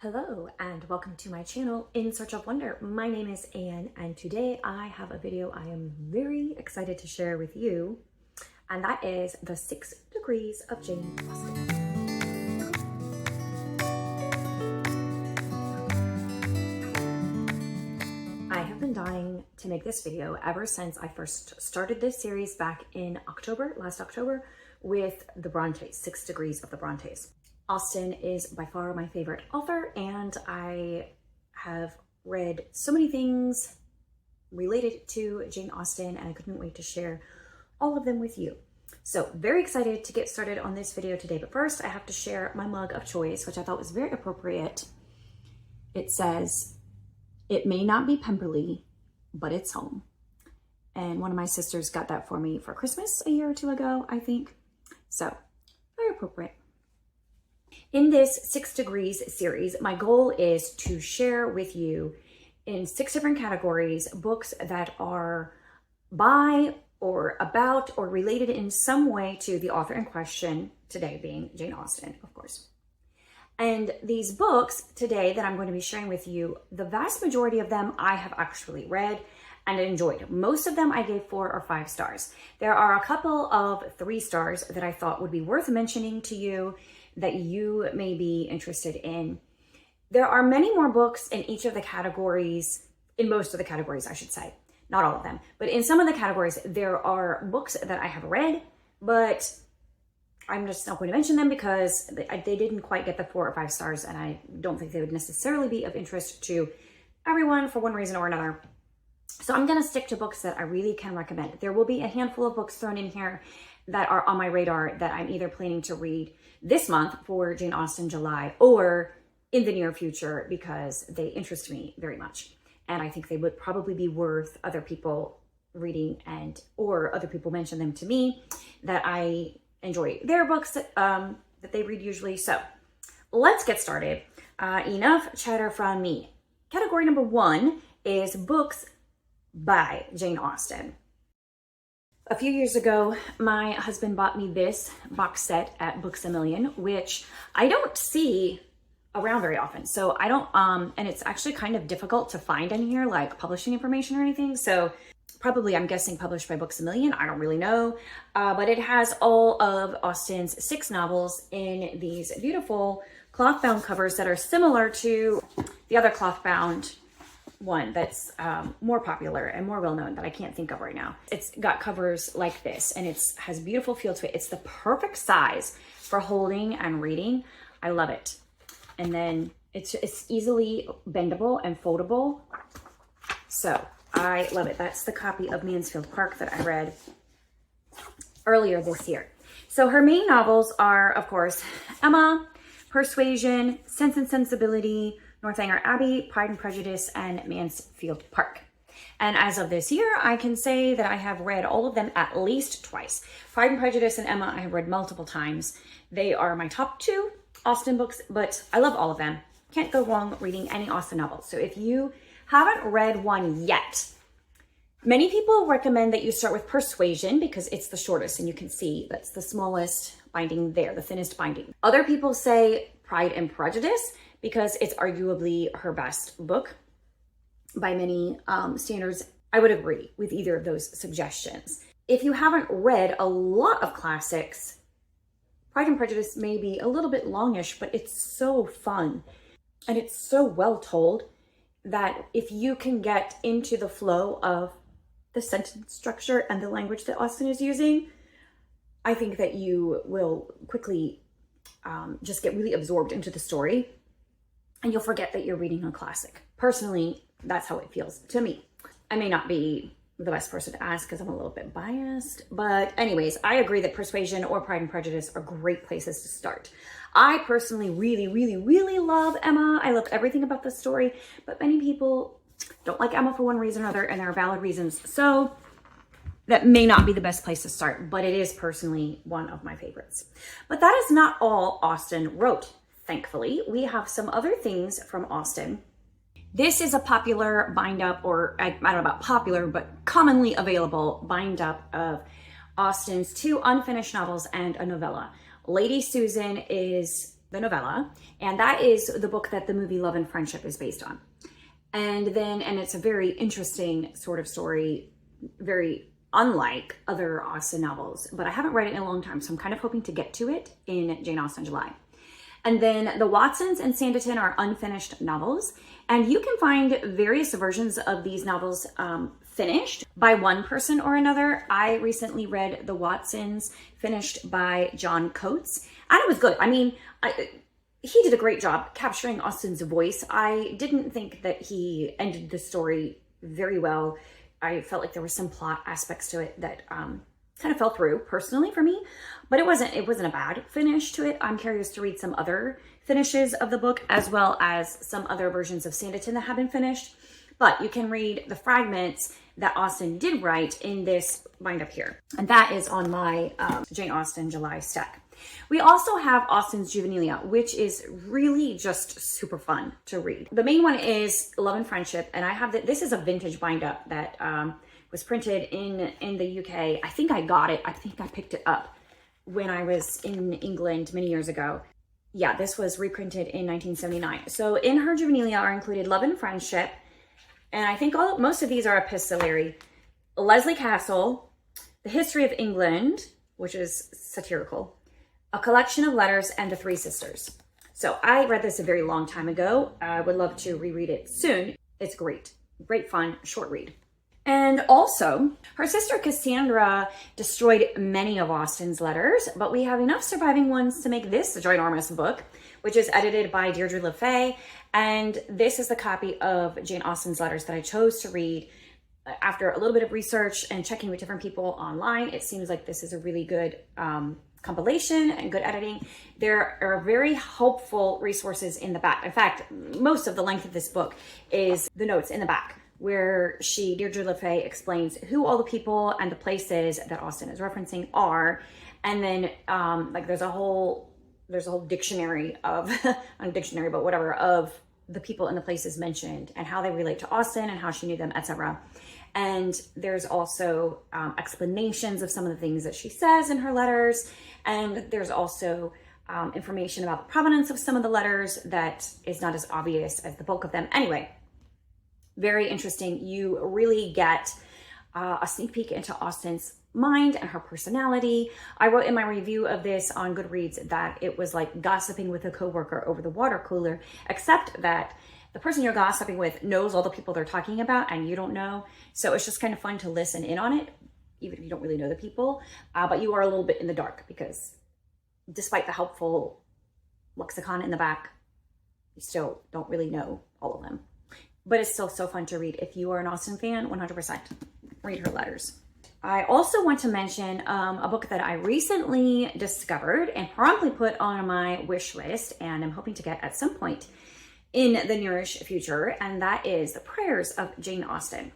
Hello and welcome to my channel In Search of Wonder. My name is Anne and today I have a video I am very excited to share with you, and that is the 6 Degrees of Jane Austen. I have been dying to make this video ever since I first started this series back in last October, with the Brontes, 6 Degrees of the Brontes. Austen is by far my favorite author, and I have read so many things related to Jane Austen, and I couldn't wait to share all of them with you. So very excited to get started on this video today, but first I have to share my mug of choice, which I thought was very appropriate. It says, "It may not be Pemberley, but it's home." And one of my sisters got that for me for Christmas a year or two ago, I think. So very appropriate. In this 6 Degrees series, my goal is to share with you in 6 different categories books that are by or about or related in some way to the author in question, today being Jane Austen, of course. And these books today that I'm going to be sharing with you, the vast majority of them I have actually read and enjoyed. Most of them I gave 4 or 5 stars. There are a couple of 3 stars that I thought would be worth mentioning to you that you may be interested in. There are many more books in each of the categories, in most of the categories, I should say. Not all of them, but in some of the categories, there are books that I have read, but I'm just not going to mention them because they didn't quite get the 4 or 5 stars, and I don't think they would necessarily be of interest to everyone for one reason or another. So I'm gonna stick to books that I really can recommend. There will be a handful of books thrown in here that are on my radar that I'm either planning to read this month for Jane Austen July or in the near future because they interest me very much. And I think they would probably be worth other people reading, and or other people mention them to me that I enjoy their books that they read usually. So let's get started. Enough chatter from me. Category number 1 is books by Jane Austen. A few years ago, my husband bought me this box set at Books A Million, which I don't see around very often. So I don't, and it's actually kind of difficult to find in here, like publishing information or anything. So probably, I'm guessing, published by Books A Million. I don't really know. But it has all of Austen's 6 novels in these beautiful cloth-bound covers that are similar to the other cloth-bound one that's more popular and more well-known that I can't think of right now. It's got covers like this, and it has beautiful feel to it. It's the perfect size for holding and reading. I love it. And then it's easily bendable and foldable. So I love it. That's the copy of Mansfield Park that I read earlier this year. So her main novels are, of course, Emma, Persuasion, Sense and Sensibility, Northanger Abbey, Pride and Prejudice, and Mansfield Park. And as of this year, I can say that I have read all of them at least twice. Pride and Prejudice and Emma I have read multiple times. They are my top 2 Austen books, but I love all of them. Can't go wrong reading any Austen novels. So if you haven't read one yet, many people recommend that you start with Persuasion because it's the shortest, and you can see that's the smallest binding there, the thinnest binding. Other people say Pride and Prejudice because it's arguably her best book by many standards. I would agree with either of those suggestions. If you haven't read a lot of classics, Pride and Prejudice may be a little bit longish, but it's so fun and it's so well told that if you can get into the flow of the sentence structure and the language that Austen is using, I think that you will quickly just get really absorbed into the story, and you'll forget that you're reading a classic. Personally, that's how it feels to me. I may not be the best person to ask because I'm a little bit biased, but anyways, I agree that Persuasion or Pride and Prejudice are great places to start. I personally really love Emma. I love everything about the story, but many people don't like Emma for one reason or another, and there are valid reasons. So that may not be the best place to start, but it is personally one of my favorites. But that is not all Austen wrote. Thankfully, we have some other things from Austen. This is a popular bind up, or I don't know about popular, but commonly available bind up of Austen's 2 unfinished novels and a novella. Lady Susan is the novella, and that is the book that the movie Love and Friendship is based on. And it's a very interesting sort of story, very unlike other Austen novels, but I haven't read it in a long time, so I'm kind of hoping to get to it in Jane Austen July. And then The Watsons and Sanditon are unfinished novels, and you can find various versions of these novels finished by one person or another. I recently read The Watsons finished by John Coates, and it was good. I mean, he did a great job capturing Austen's voice. I didn't think that he ended the story very well. I felt like there were some plot aspects to it that kind of fell through personally for me, but it wasn't a bad finish to it. I'm curious to read some other finishes of the book, as well as some other versions of Sanditon that have been finished. But you can read the fragments that Austen did write in this bind up here, and that is on my Jane Austen July stack. We also have Austen's Juvenilia, which is really just super fun to read. The main one is Love and Friendship, and I have this is a vintage bind up that was printed in the UK. I think I got it. I think I picked it up when I was in England many years ago. Yeah, this was reprinted in 1979. So in her Juvenilia are included Love and Friendship, and I think most of these are epistolary. Leslie Castle, The History of England, which is satirical, A Collection of Letters, and The Three Sisters. So I read this a very long time ago. I would love to reread it soon. It's great. Great fun, short read. And also, her sister Cassandra destroyed many of Austen's letters, but we have enough surviving ones to make this a ginormous book, which is edited by Deirdre LeFay. And this is the copy of Jane Austen's letters that I chose to read. After a little bit of research and checking with different people online, it seems like this is a really good compilation and good editing. There are very helpful resources in the back. In fact, most of the length of this book is the notes in the back, where Deirdre LeFay explains who all the people and the places that Austen is referencing are. And then like there's a whole dictionary of, not a dictionary, but whatever, of the people and the places mentioned and how they relate to Austen and how she knew them, etc. And there's also explanations of some of the things that she says in her letters. And there's also information about the provenance of some of the letters that is not as obvious as the bulk of them. Anyway, very interesting. You really get a sneak peek into Austen's mind and her personality. I wrote in my review of this on Goodreads that it was like gossiping with a coworker over the water cooler, except that the person you're gossiping with knows all the people they're talking about and you don't know. So it's just kind of fun to listen in on it, even if you don't really know the people. But you are a little bit in the dark because despite the helpful lexicon in the back, you still don't really know all of them. But it's still so fun to read. If you are an Austen fan, 100% read her letters. I also want to mention a book that I recently discovered and promptly put on my wish list, and I'm hoping to get at some point in the nearish future, and that is The Prayers of Jane Austen.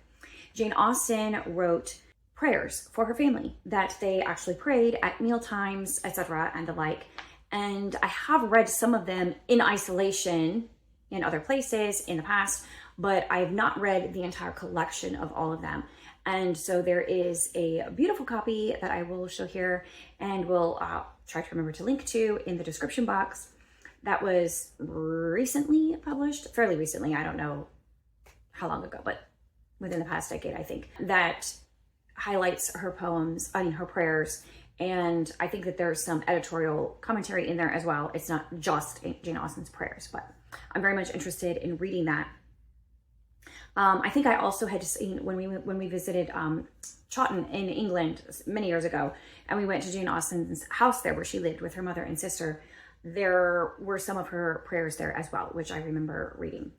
Jane Austen wrote prayers for her family that they actually prayed at meal times, etc., and the like. And I have read some of them in isolation in other places in the past, but I have not read the entire collection of all of them. And so there is a beautiful copy that I will show here and will try to remember to link to in the description box that was recently published, fairly recently. I don't know how long ago, but within the past decade, I think, that highlights her poems, her prayers. And I think that there's some editorial commentary in there as well. It's not just Jane Austen's prayers, but I'm very much interested in reading that. I think I also had seen when we visited Chawton in England many years ago, and we went to Jane Austen's house there where she lived with her mother and sister. There were some of her prayers there as well, which I remember reading.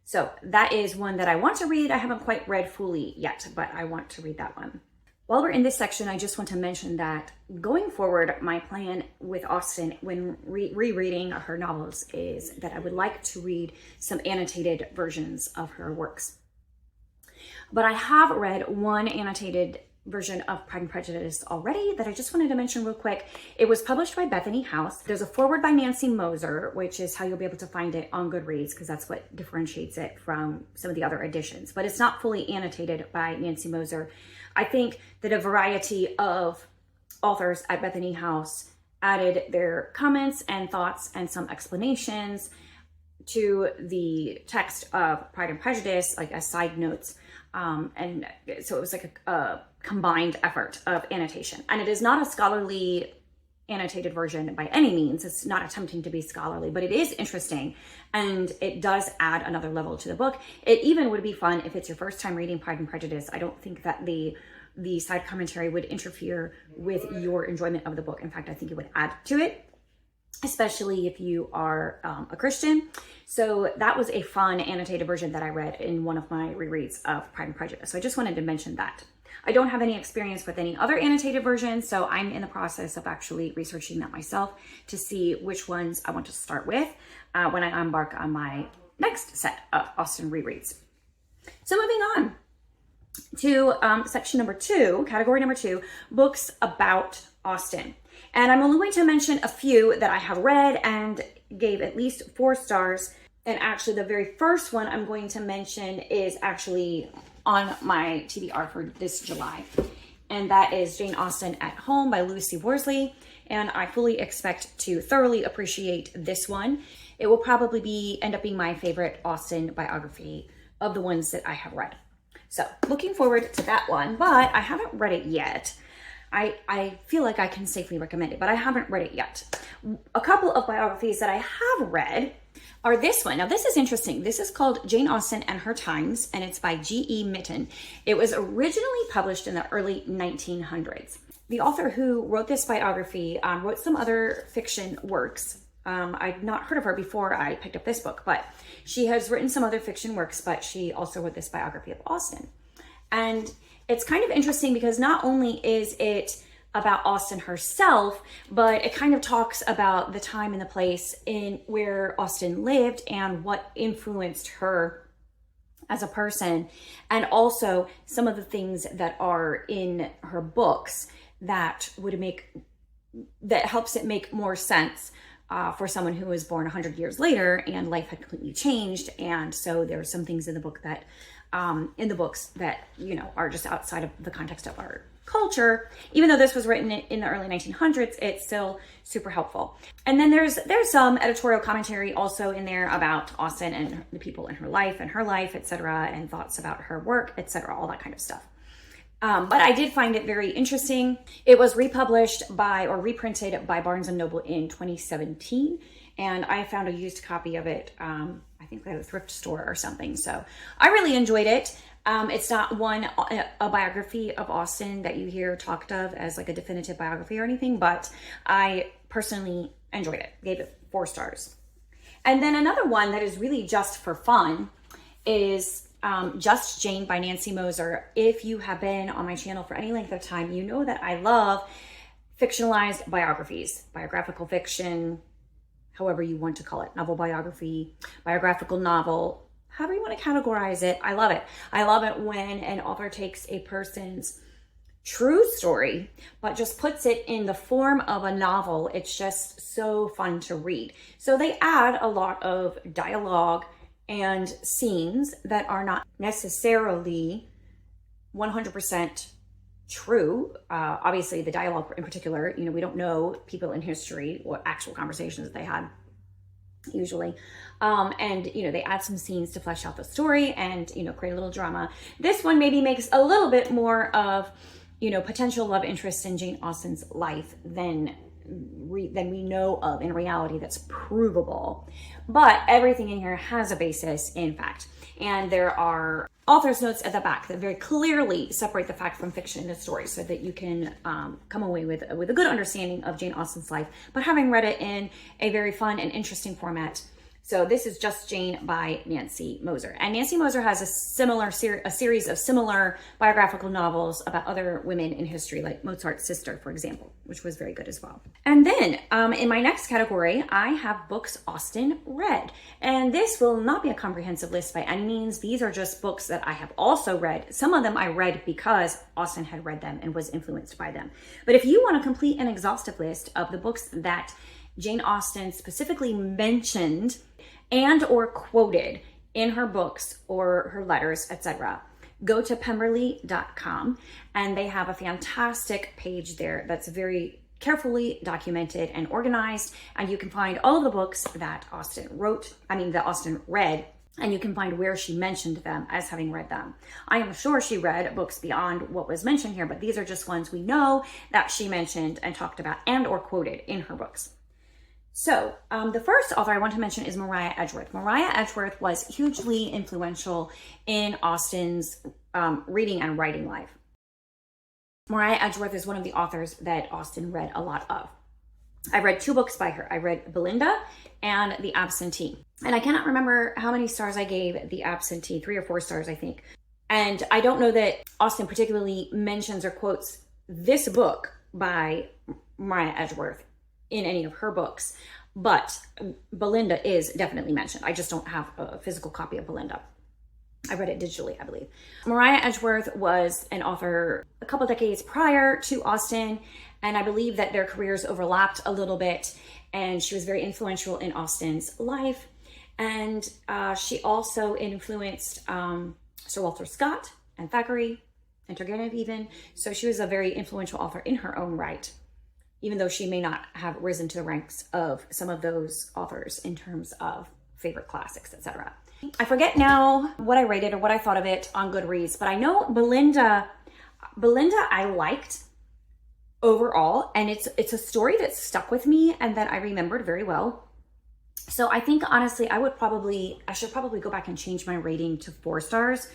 So that is one that I want to read. I haven't quite read fully yet, but I want to read that one. While we're in this section, I just want to mention that going forward, my plan with Austen when rereading her novels is that I would like to read some annotated versions of her works. But I have read one annotated version of Pride and Prejudice already that I just wanted to mention real quick. It was published by Bethany House. There's a foreword by Nancy Moser, which is how you'll be able to find it on Goodreads, because that's what differentiates it from some of the other editions. But it's not fully annotated by Nancy Moser. I think that a variety of authors at Bethany House added their comments and thoughts and some explanations to the text of Pride and Prejudice, like as side notes. And so it was like a combined effort of annotation. And it is not a scholarly annotated version by any means. It's not attempting to be scholarly, but it is interesting, and it does add another level to the book. It even would be fun if it's your first time reading Pride and Prejudice. I don't think that the side commentary would interfere with your enjoyment of the book. In fact, I think it would add to it, especially if you are a Christian. So that was a fun annotated version that I read in one of my rereads of Pride and Prejudice. So I just wanted to mention that. I don't have any experience with any other annotated versions, so I'm in the process of actually researching that myself to see which ones I want to start with when I embark on my next set of Austen rereads. So moving on to section number 2, category number 2, books about Austen. And I'm only going to mention a few that I have read and gave at least 4 stars. And actually the very first one I'm going to mention is actually on my TBR for this July. And that is Jane Austen at Home by Lucy Worsley. And I fully expect to thoroughly appreciate this one. It will probably end up being my favorite Austen biography of the ones that I have read. So looking forward to that one, but I haven't read it yet. I feel like I can safely recommend it, but I haven't read it yet. A couple of biographies that I have read are this one. Now this is interesting. This is called Jane Austen and Her Times, and it's by G.E. Mitten. It was originally published in the early 1900s. The author who wrote this biography wrote some other fiction works. I'd not heard of her before I picked up this book, but she has written some other fiction works, but she also wrote this biography of Austen. And it's kind of interesting because not only is it about Austen herself, but it kind of talks about the time and the place in where Austen lived and what influenced her as a person, and also some of the things that are in her books that helps it make more sense for someone who was born 100 years later and life had completely changed. And so there are some things in the book that in the books that, are just outside of the context of our culture. Even though this was written in the early 1900s, it's still super helpful. And then there's some editorial commentary also in there about Austen and the people in her life, etc., and thoughts about her work, etc., all that kind of stuff. But I did find it very interesting. It was reprinted by Barnes & Noble in 2017, and I found a used copy of it, I think at a thrift store or something. So I really enjoyed it. It's not a biography of Austen that you hear talked of as like a definitive biography or anything, but I personally enjoyed it, gave it 4 stars. And then another one that is really just for fun is Just Jane by Nancy Moser. If you have been on my channel for any length of time, you know that I love fictionalized biographies, biographical fiction, however you want to call it, novel biography, biographical novel, however you want to categorize it. I love it. I love it when an author takes a person's true story, but just puts it in the form of a novel. It's just so fun to read. So they add a lot of dialogue and scenes that are not necessarily 100% true. Obviously the dialogue in particular, we don't know people in history, what actual conversations they had usually. And they add some scenes to flesh out the story and, create a little drama. This one maybe makes a little bit more of, potential love interest in Jane Austen's life than we know of in reality that's provable. But everything in here has a basis in fact. And there are author's notes at the back that very clearly separate the fact from fiction in the story so that you can come away with a good understanding of Jane Austen's life, but having read it in a very fun and interesting format. So this is Just Jane by Nancy Moser. And Nancy Moser has a series of similar biographical novels about other women in history, like Mozart's sister, for example, which was very good as well. And then in my next category, I have books Austen read. And this will not be a comprehensive list by any means. These are just books that I have also read. Some of them I read because Austen had read them and was influenced by them. But if you want a complete and exhaustive list of the books that Jane Austen specifically mentioned and or quoted in her books or her letters, etc., go to pemberley.com, and they have a fantastic page there that's very carefully documented and organized, and you can find all of the books that that Austen read, and you can find where she mentioned them as having read them. I am sure she read books beyond what was mentioned here, but these are just ones we know that she mentioned and talked about and or quoted in her books. So the first author I want to mention is Maria Edgeworth. Maria Edgeworth was hugely influential in Austen's reading and writing life. Maria Edgeworth is one of the authors that Austen read a lot of. I read 2 books by her. I read Belinda and The Absentee. And I cannot remember how many stars I gave The Absentee, 3 or 4 stars, I think. And I don't know that Austen particularly mentions or quotes this book by Maria Edgeworth in any of her books, but Belinda is definitely mentioned. I just don't have a physical copy of Belinda. I read it digitally, I believe. Maria Edgeworth was an author a couple decades prior to Austen, and I believe that their careers overlapped a little bit, and she was very influential in Austen's life. And she also influenced Sir Walter Scott and Thackeray and Turgenev even. So she was a very influential author in her own right, even though she may not have risen to the ranks of some of those authors in terms of favorite classics, etc. I forget now what I rated or what I thought of it on Goodreads, but I know Belinda I liked overall, and it's a story that stuck with me and that I remembered very well. So I think honestly, I should probably go back and change my rating to 4 stars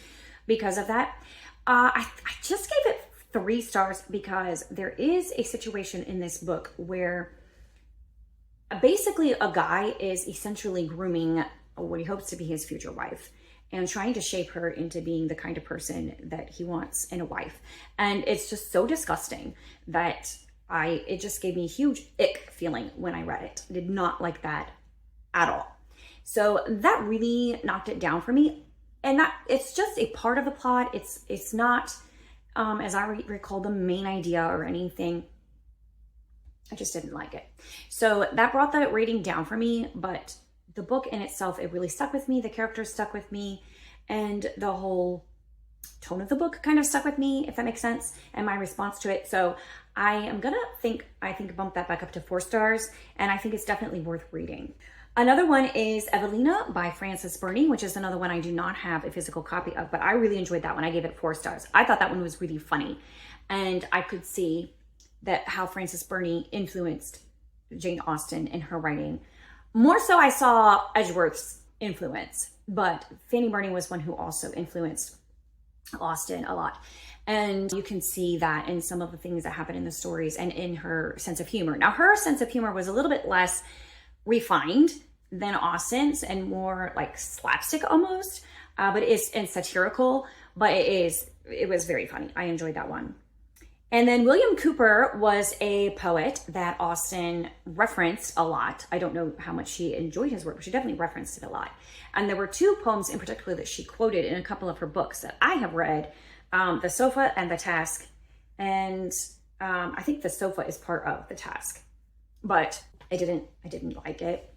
because of that. I just gave it 3 stars because there is a situation in this book where basically a guy is essentially grooming what he hopes to be his future wife and trying to shape her into being the kind of person that he wants in a wife. And it's just so disgusting that it just gave me a huge ick feeling when I read it. I did not like that at all. So that really knocked it down for me. And that it's just a part of the plot. It's not, as I recall, the main idea or anything. I just didn't like it. So that brought the rating down for me, but the book in itself, it really stuck with me. The characters stuck with me, and the whole tone of the book kind of stuck with me, if that makes sense, and my response to it. So I am gonna bump that back up to 4 stars, and I think it's definitely worth reading. Another one is Evelina by Frances Burney, which is another one I do not have a physical copy of, but I really enjoyed that one. I gave it 4 stars. I thought that one was really funny, and I could see that how Frances Burney influenced Jane Austen in her writing. More so I saw Edgeworth's influence, but Fanny Burney was one who also influenced Austen a lot. And you can see that in some of the things that happen in the stories and in her sense of humor. Now, her sense of humor was a little bit less refined than Austen's and more like slapstick almost, but it's satirical, but it was very funny. I enjoyed that one. And then William Cooper was a poet that Austen referenced a lot. I don't know how much she enjoyed his work, but she definitely referenced it a lot. And there were 2 poems in particular that she quoted in a couple of her books that I have read, The Sofa and The Task. And I think The Sofa is part of The Task, but I didn't like it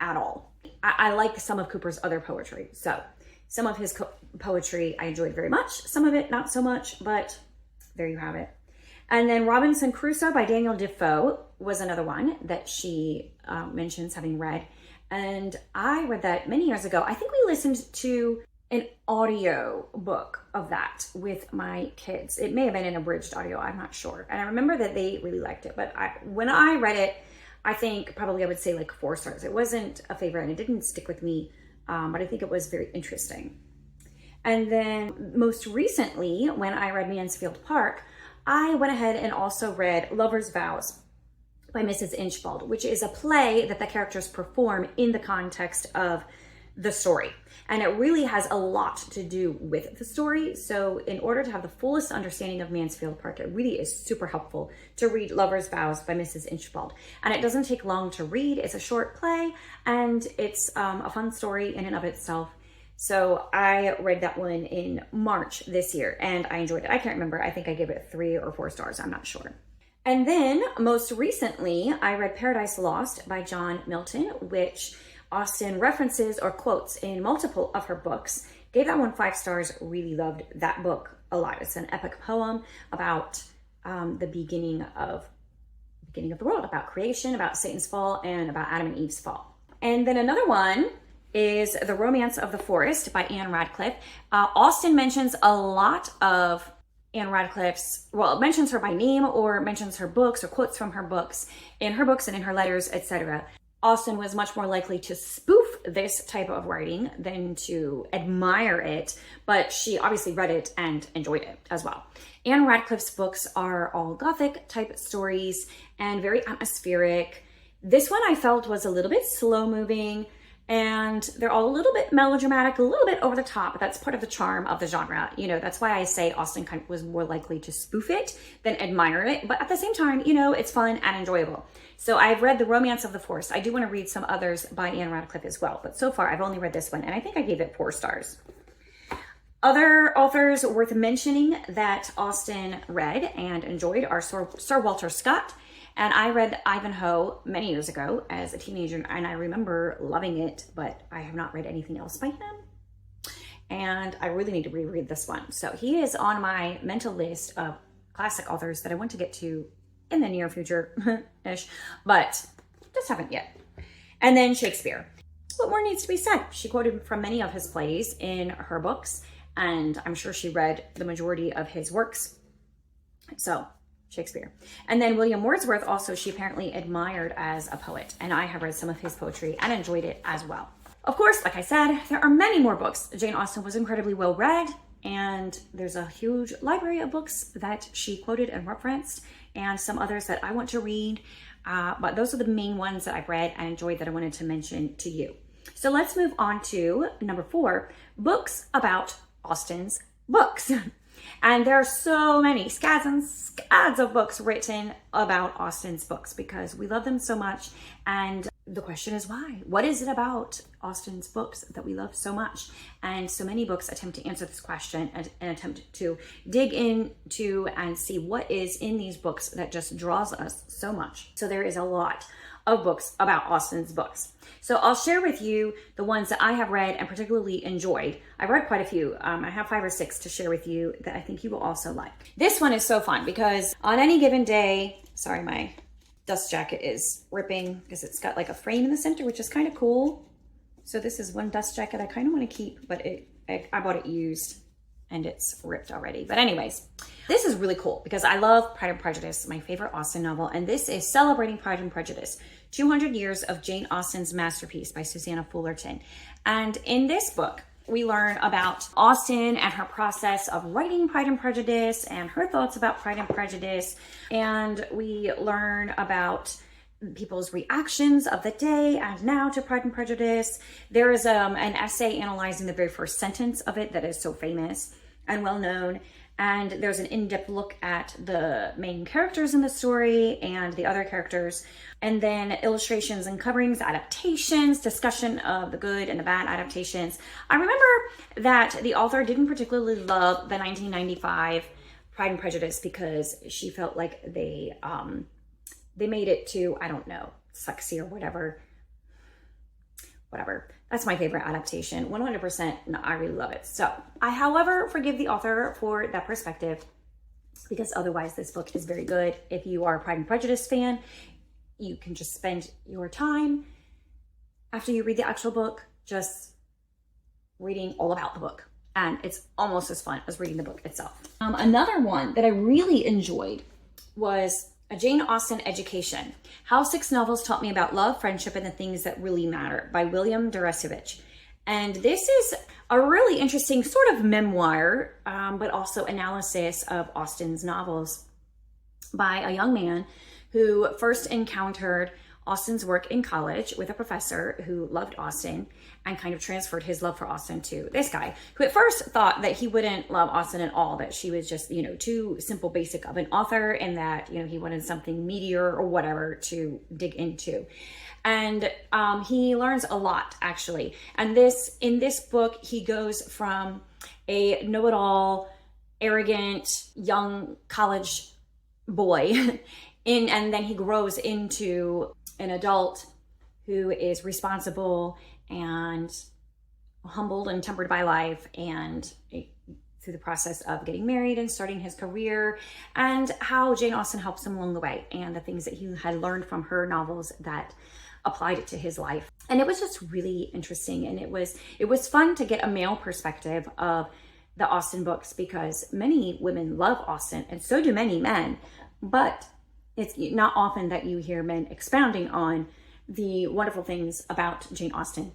at all. I like some of Cooper's other poetry. So some of his poetry I enjoyed very much, some of it not so much, but there you have it. And then Robinson Crusoe by Daniel Defoe was another one that she mentions having read. And I read that many years ago. I think we listened to an audio book of that with my kids. It may have been an abridged audio, I'm not sure. And I remember that they really liked it. But when I read it, I think probably I would say like 4 stars. It wasn't a favorite and it didn't stick with me, but I think it was very interesting. And then most recently, when I read Mansfield Park, I went ahead and also read Lover's Vows by Mrs. Inchbald, which is a play that the characters perform in the context of the story. And it really has a lot to do with the story. So in order to have the fullest understanding of Mansfield Park, it really is super helpful to read Lover's Vows by Mrs. Inchbald. And it doesn't take long to read. It's a short play, and it's a fun story in and of itself. So I read that one in March this year, and I enjoyed it. I can't remember. I think I gave it 3 or 4 stars. I'm not sure. And then most recently, I read Paradise Lost by John Milton, which Austen references or quotes in multiple of her books. Gave that one 5 stars. Really loved that book a lot. It's an epic poem about the beginning of beginning of the world, about creation, about Satan's fall, and about Adam and Eve's fall. And then another one is The Romance of the Forest by Anne Radcliffe. Austen mentions a lot of Anne Radcliffe's, well, it mentions her by name or mentions her books or quotes from her books in her books and in her letters, etc. Austen was much more likely to spoof this type of writing than to admire it, but she obviously read it and enjoyed it as well. Anne Radcliffe's books are all Gothic type stories and very atmospheric. This one I felt was a little bit slow moving, and they're all a little bit melodramatic, a little bit over the top, but that's part of the charm of the genre. You know, that's why I say Austen kind of was more likely to spoof it than admire it. But at the same time, you know, it's fun and enjoyable. So I've read The Romance of the Forest. I do want to read some others by Anne Radcliffe as well, but so far I've only read this one, and I think I gave it 4 stars. Other authors worth mentioning that Austen read and enjoyed are Sir Walter Scott. And I read Ivanhoe many years ago as a teenager, and I remember loving it, but I have not read anything else by him. And I really need to reread this one. So he is on my mental list of classic authors that I want to get to in the near future-ish, but just haven't yet. And then Shakespeare. What more needs to be said? She quoted from many of his plays in her books, and I'm sure she read the majority of his works. So Shakespeare. And then William Wordsworth also, she apparently admired as a poet, and I have read some of his poetry and enjoyed it as well. Of course, like I said, there are many more books. Jane Austen was incredibly well read, and there's a huge library of books that she quoted and referenced, and some others that I want to read, but those are the main ones that I've read and enjoyed that I wanted to mention to you. So let's move on to number 4, books about Austen's books. And there are so many scads and scads of books written about Austen's books because we love them so much. And the question is why? What is it about Austen's books that we love so much? And so many books attempt to answer this question and attempt to dig into and see what is in these books that just draws us so much. So there is a lot of books about Austen's books. So I'll share with you the ones that I have read and particularly enjoyed. I've read quite a few. I have 5 or 6 to share with you that I think you will also like. This one is so fun because on any given day, sorry, my dust jacket is ripping because it's got like a frame in the center, which is kind of cool. So this is one dust jacket I kind of want to keep, but I bought it used and it's ripped already. But anyways, this is really cool because I love Pride and Prejudice, my favorite Austen novel. And this is Celebrating Pride and Prejudice, 200 Years of Jane Austen's Masterpiece by Susanna Fullerton. And in this book, we learn about Austen and her process of writing Pride and Prejudice and her thoughts about Pride and Prejudice. And we learn about people's reactions of the day and now to Pride and Prejudice. There is an essay analyzing the very first sentence of it that is so famous and well known. And there's an in-depth look at the main characters in the story and the other characters. And then illustrations and coverings, adaptations, discussion of the good and the bad adaptations. I remember that the author didn't particularly love the 1995 Pride and Prejudice because she felt like they made it too, I don't know, sexy or whatever. Whatever. That's my favorite adaptation. 100%. No, I really love it. So I, however, forgive the author for that perspective because otherwise this book is very good. If you are a Pride and Prejudice fan, you can just spend your time after you read the actual book just reading all about the book. And it's almost as fun as reading the book itself. Another one that I really enjoyed was A Jane Austen Education, How 6 Novels Taught Me About Love, Friendship, and the Things That Really Matter by William Deresiewicz. And this is a really interesting sort of memoir, but also analysis of Austen's novels by a young man who first encountered Austen's work in college with a professor who loved Austen and kind of transferred his love for Austen to this guy, who at first thought that he wouldn't love Austen at all, that she was just, you know, too simple basic of an author and that, you know, he wanted something meatier or whatever to dig into. And he learns a lot, actually. And in this book, he goes from a know-it-all, arrogant, young college boy and then he grows into an adult who is responsible and humbled and tempered by life and through the process of getting married and starting his career, and how Jane Austen helps him along the way, and the things that he had learned from her novels that applied it to his life. And it was just really interesting, and it was fun to get a male perspective of the Austen books, because many women love Austen and so do many men, but it's not often that you hear men expounding on the wonderful things about Jane Austen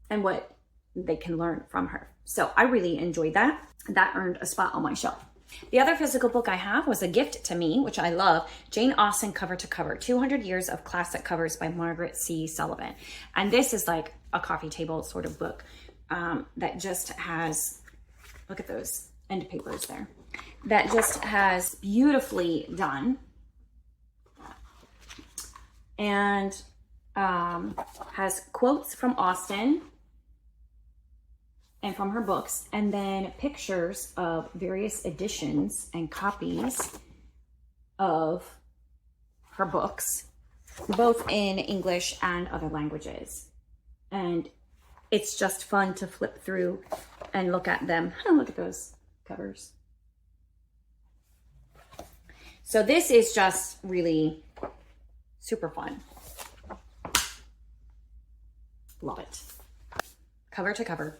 and what they can learn from her. So I really enjoyed that. That earned a spot on my shelf. The other physical book I have was a gift to me, which I love, Jane Austen Cover to Cover, 200 Years of Classic Covers by Margaret C. Sullivan. And this is like a coffee table sort of book that just has, look at those end papers there, that just has beautifully done and has quotes from Austen and from her books, and then pictures of various editions and copies of her books, both in English and other languages. And it's just fun to flip through and look at them. Look at those covers. So this is just really super fun. Love it. Cover to cover.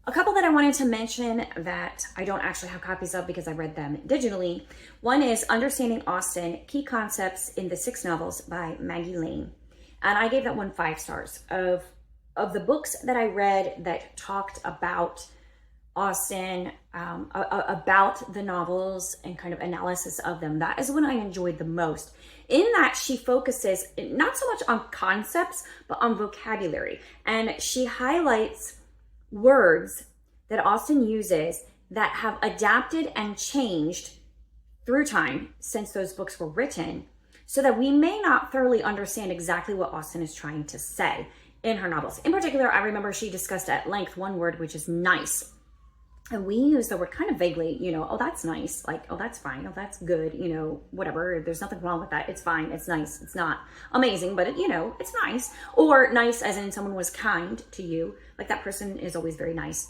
A couple that I wanted to mention that I don't actually have copies of because I read them digitally. One is Understanding Austen, Key Concepts in the 6 Novels by Maggie Lane. And I gave that one 5 stars. Of the books that I read that talked about Austen, about the novels and kind of analysis of them, that is when I enjoyed the most. In that she focuses not so much on concepts, but on vocabulary. And she highlights words that Austen uses that have adapted and changed through time since those books were written, so that we may not thoroughly understand exactly what Austen is trying to say in her novels. In particular, I remember she discussed at length one word, which is nice. And we use the word kind of vaguely, you know, oh, that's nice, like, oh, that's fine, oh, that's good, you know, whatever, there's nothing wrong with that, it's fine, it's nice, it's not amazing, but, you know, it's nice. Or nice as in someone was kind to you, like that person is always very nice.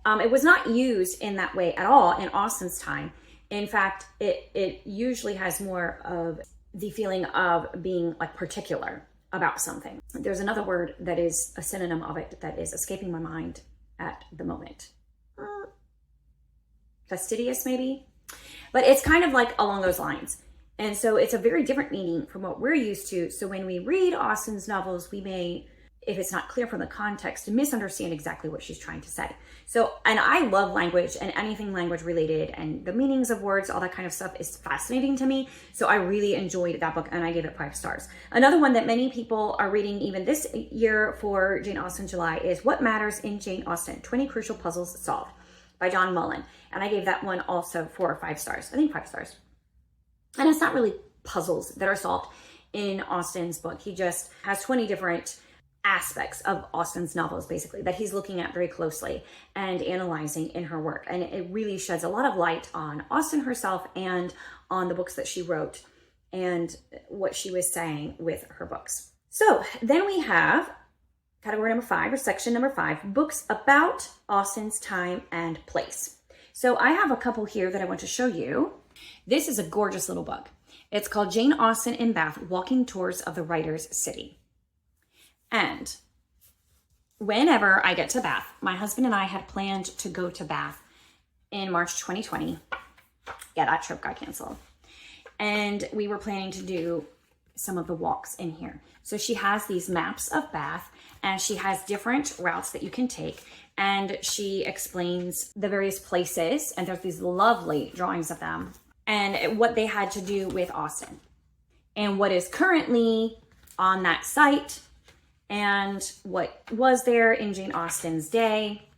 It was not used in that way at all in Austen's time. In fact, it usually has more of the feeling of being like particular about something. There's another word that is a synonym of it that is escaping my mind at the moment. Fastidious maybe, but it's kind of like along those lines. And so it's a very different meaning from what we're used to. So when we read Austen's novels, we may, if it's not clear from the context, misunderstand exactly what she's trying to say. So, and I love language and anything language related, and the meanings of words, all that kind of stuff is fascinating to me. So I really enjoyed that book and I gave it 5 stars. Another one that many people are reading even this year for Jane Austen July is What Matters in Jane Austen, 20 Crucial Puzzles Solved by John Mullen. And I gave that one also 4 or 5 stars. I think 5 stars. And it's not really puzzles that are solved in Austen's book. He just has 20 different aspects of Austen's novels, basically, that he's looking at very closely and analyzing in her work. And it really sheds a lot of light on Austen herself and on the books that she wrote and what she was saying with her books. So then we have category number 5, or section number 5, books about Austen's time and place. So I have a couple here that I want to show you. This is a gorgeous little book. It's called Jane Austen in Bath, Walking Tours of the Writer's City. And whenever I get to Bath, my husband and I had planned to go to Bath in March 2020. Yeah, that trip got canceled. And we were planning to do some of the walks in here. So she has these maps of Bath, and she has different routes that you can take. And she explains the various places, and there's these lovely drawings of them, and what they had to do with Austen, and what is currently on that site, and what was there in Jane Austen's day.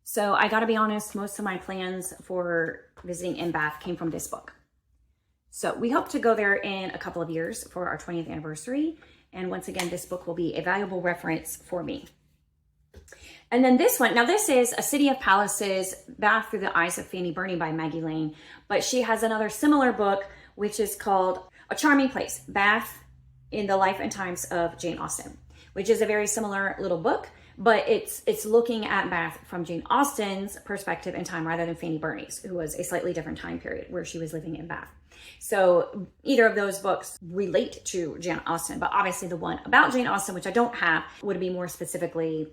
So I gotta be honest, most of my plans for visiting in Bath came from this book. So we hope to go there in a couple of years for our 20th anniversary. And once again, this book will be a valuable reference for me. And then this one, now this is A City of Palaces, Bath Through the Eyes of Fanny Burney by Maggie Lane. But she has another similar book, which is called A Charming Place, Bath in the Life and Times of Jane Austen, which is a very similar little book, but it's looking at Bath from Jane Austen's perspective in time rather than Fanny Burney's, who was a slightly different time period where she was living in Bath. So either of those books relate to Jane Austen, but obviously the one about Jane Austen, which I don't have, would be more specifically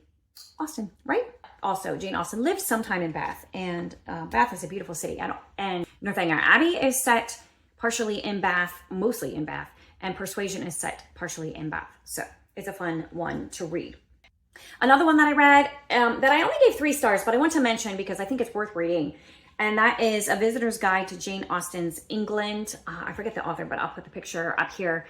Austen, right? Also, Jane Austen lived sometime in Bath, and Bath is a beautiful city. And Northanger Abbey is set partially in Bath, mostly in Bath, and Persuasion is set partially in Bath. So it's a fun one to read. Another one that I read that I only gave 3 stars, but I want to mention because I think it's worth reading, and that is A Visitor's Guide to Jane Austen's England. I forget the author, but I'll put the picture up here.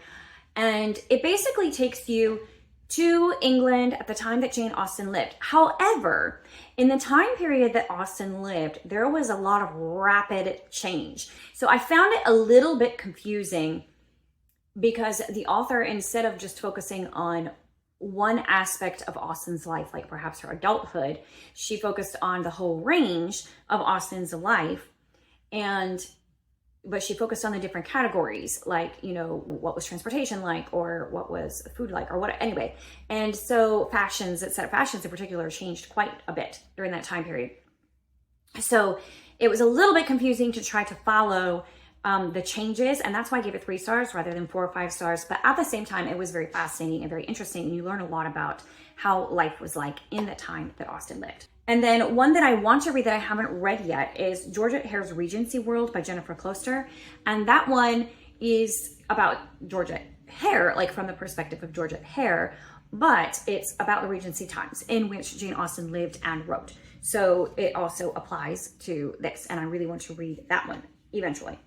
And it basically takes you to England at the time that Jane Austen lived. However, in the time period that Austen lived, there was a lot of rapid change. So I found it a little bit confusing because the author, instead of just focusing on one aspect of Austen's life, like perhaps her adulthood, she focused on the whole range of Austen's life, but she focused on the different categories, like, you know, what was transportation like, or what was food like, or what, anyway. And so fashions in particular changed quite a bit during that time period. So it was a little bit confusing to try to follow the changes, and that's why I gave it 3 stars rather than 4 or 5 stars. But at the same time, it was very fascinating and very interesting, and you learn a lot about how life was like in the time that Austen lived. And then one that I want to read that I haven't read yet is Georgette Hare's Regency World by Jennifer Closter. And that one is about Georgette Hare, like from the perspective of Georgette Hare, but it's about the Regency times in which Jane Austen lived and wrote. So it also applies to this, and I really want to read that one eventually.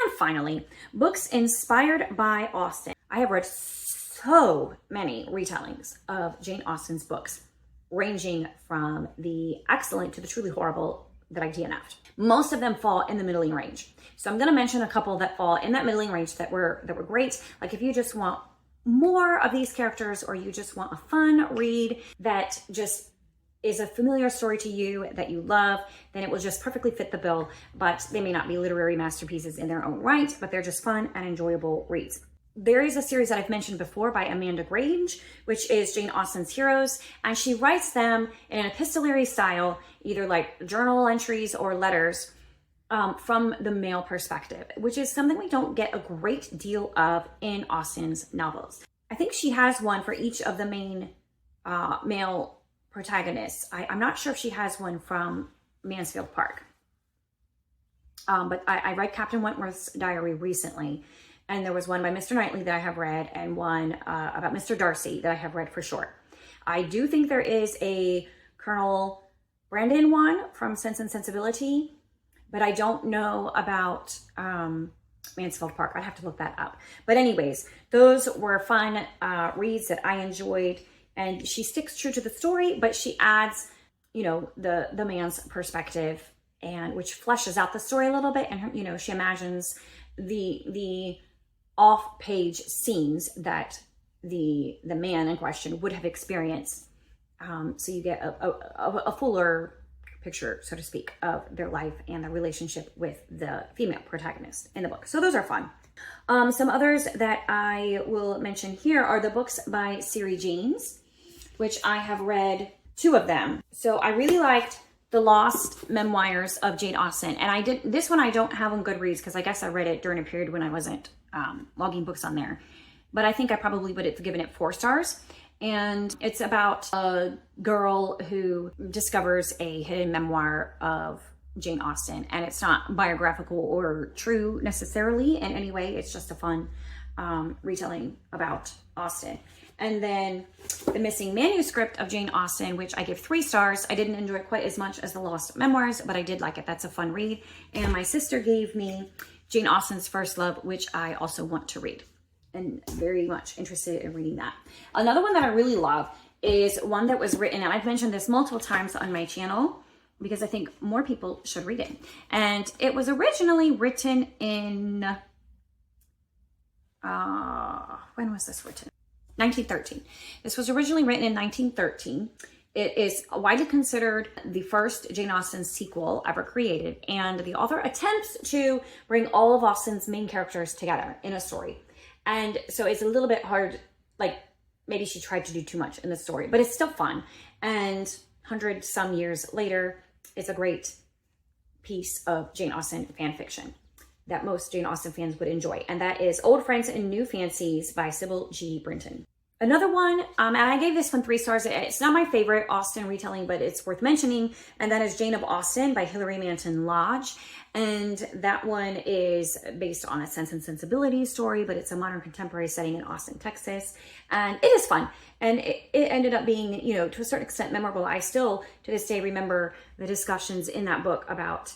And finally, books inspired by Austen. I have read so many retellings of Jane Austen's books, ranging from the excellent to the truly horrible that I DNF'd. Most of them fall in the middling range. So I'm gonna mention a couple that fall in that middling range that were great. Like if you just want more of these characters, or you just want a fun read that just is a familiar story to you that you love, then it will just perfectly fit the bill. But they may not be literary masterpieces in their own right, but they're just fun and enjoyable reads. There is a series that I've mentioned before by Amanda Grange, which is Jane Austen's Heroes, and she writes them in an epistolary style, either like journal entries or letters from the male perspective, which is something we don't get a great deal of in Austen's novels. I think she has one for each of the main male protagonists. I'm not sure if she has one from Mansfield Park, but I read Captain Wentworth's Diary recently, and there was one by Mr. Knightley that I have read, and one about Mr. Darcy that I have read for short. I do think there is a Colonel Brandon one from Sense and Sensibility, but I don't know about Mansfield Park. I'd have to look that up. But anyways, those were fun reads that I enjoyed, and she sticks true to the story, but she adds, you know, the man's perspective, and which fleshes out the story a little bit, and her, you know, she imagines the off-page scenes that the man in question would have experienced. So you get a fuller picture, so to speak, of their life and their relationship with the female protagonist in the book. So those are fun. Some others that I will mention here are the books by Siri James, which I have read 2 of them. So I really liked The Lost Memoirs of Jane Austen. And this one I don't have on Goodreads because I guess I read it during a period when I wasn't logging books on there. But I think I probably would have given it 4 stars. And it's about a girl who discovers a hidden memoir of Jane Austen. And it's not biographical or true necessarily in any way. It's just a fun retelling about Austen. And then The Missing Manuscript of Jane Austen, which I give 3 stars. I didn't enjoy it quite as much as The Lost Memoirs, but I did like it. That's a fun read. And my sister gave me Jane Austen's First Love, which I also want to read, and very much interested in reading that. Another one that I really love is one that was written, and I've mentioned this multiple times on my channel because I think more people should read it. And it was originally written in, when was this written? 1913. This was originally written in 1913. It is widely considered the first Jane Austen sequel ever created, and the author attempts to bring all of Austen's main characters together in a story. And so it's a little bit hard, like, maybe she tried to do too much in the story, but it's still fun. And 100 some years later, it's a great piece of Jane Austen fan fiction that most Jane Austen fans would enjoy. And that is Old Friends and New Fancies by Sybil G. Brinton. Another one, and I gave this one 3 stars. It's not my favorite Austen retelling, but it's worth mentioning. And that is Jane of Austen by Hilary Manton Lodge. And that one is based on a Sense and Sensibility story, but it's a modern contemporary setting in Austin, Texas. And it is fun. And it ended up being, you know, to a certain extent memorable. I still, to this day, remember the discussions in that book about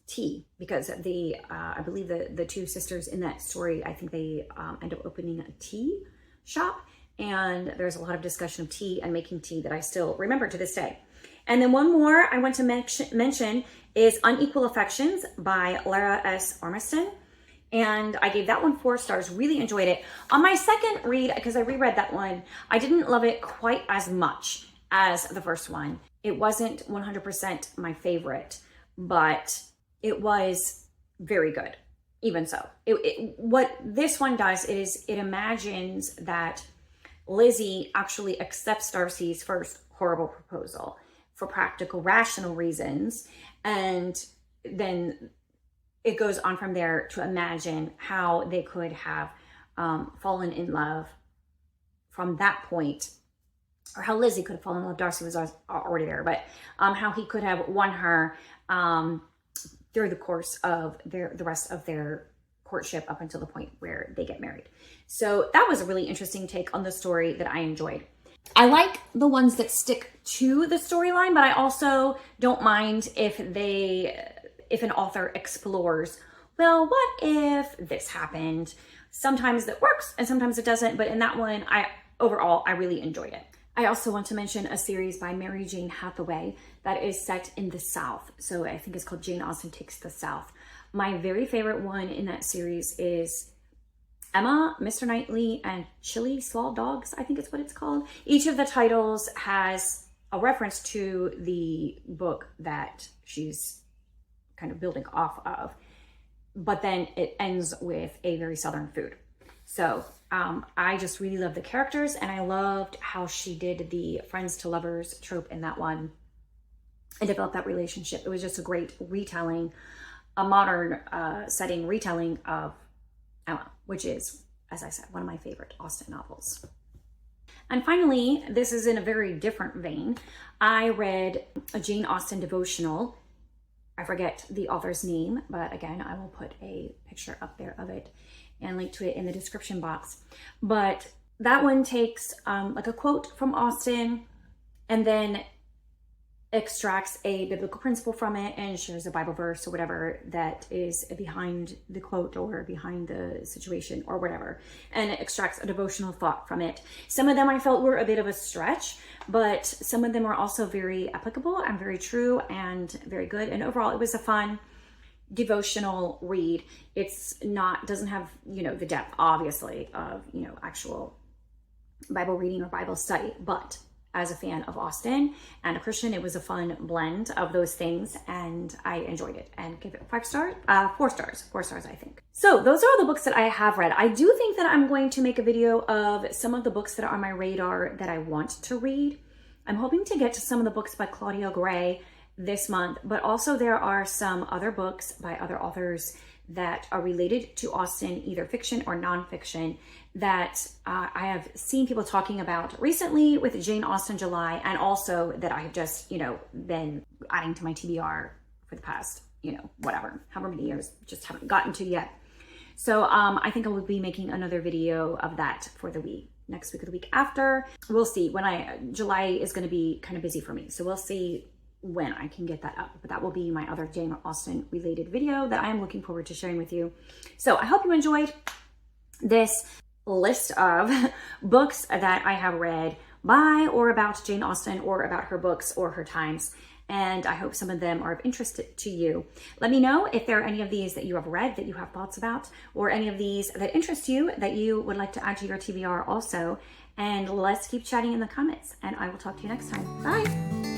tea, because the I believe the 2 sisters in that story, I think they end up opening a tea shop, and there's a lot of discussion of tea and making tea that I still remember to this day. And then one more I want to mention is Unequal Affections by Lara S. Ormiston, and I gave that one 4 stars. Really enjoyed it. On my second read, because I reread that one, I didn't love it quite as much as the first one. It wasn't 100% my favorite, but it was very good. Even so, what this one does is it imagines that Lizzie actually accepts Darcy's first horrible proposal for practical, rational reasons. And then it goes on from there to imagine how they could have fallen in love from that point, or how Lizzie could have fallen in love. Darcy was already there, but how he could have won her through the course of the rest of their courtship up until the point where they get married. So that was a really interesting take on the story that I enjoyed. I like the ones that stick to the storyline, but I also don't mind if an author explores, well, what if this happened? Sometimes that works and sometimes it doesn't, but in that one, overall, I really enjoyed it. I also want to mention a series by Mary Jane Hathaway that is set in the South. So I think it's called Jane Austen Takes the South. My very favorite one in that series is Emma, Mr. Knightley, and Chili Slaw Dogs, I think it's what it's called. Each of the titles has a reference to the book that she's kind of building off of, but then it ends with a very Southern food. So I just really love the characters, and I loved how she did the friends to lovers trope in that one and developed that relationship. It was just a great retelling, a modern setting retelling of Emma, which is, as I said, one of my favorite Austen novels. And finally, this is in a very different vein. I read a Jane Austen devotional. I forget the author's name, but again, I will put a picture up there of it and link to it in the description box. But that one takes like a quote from Austen and then extracts a biblical principle from it and shares a Bible verse or whatever that is behind the quote or behind the situation or whatever, and it extracts a devotional thought from it. Some of them I felt were a bit of a stretch, but some of them were also very applicable and very true and very good. And overall, it was a fun devotional read. Doesn't have, the depth, obviously, of, actual Bible reading or Bible study, but as a fan of Austen and a Christian, it was a fun blend of those things, and I enjoyed it and give it 4 stars, I think. So those are the books that I have read. I do think that I'm going to make a video of some of the books that are on my radar that I want to read. I'm hoping to get to some of the books by Claudia Gray this month, but also there are some other books by other authors that are related to Austen, either fiction or nonfiction, that I have seen people talking about recently with Jane Austen July, and also that I have just, been adding to my TBR for the past, however many years, just haven't gotten to yet. So I think I will be making another video of that for the week, next week or the week after. We'll see. July is going to be kind of busy for me, so we'll see when I can get that up, but that will be my other Jane Austen related video that I am looking forward to sharing with you. So I hope you enjoyed this list of books that I have read by or about Jane Austen, or about her books or her times, and I hope some of them are of interest to you. Let me know if there are any of these that you have read that you have thoughts about, or any of these that interest you that you would like to add to your TBR also, and let's keep chatting in the comments, and I will talk to you next time. Bye!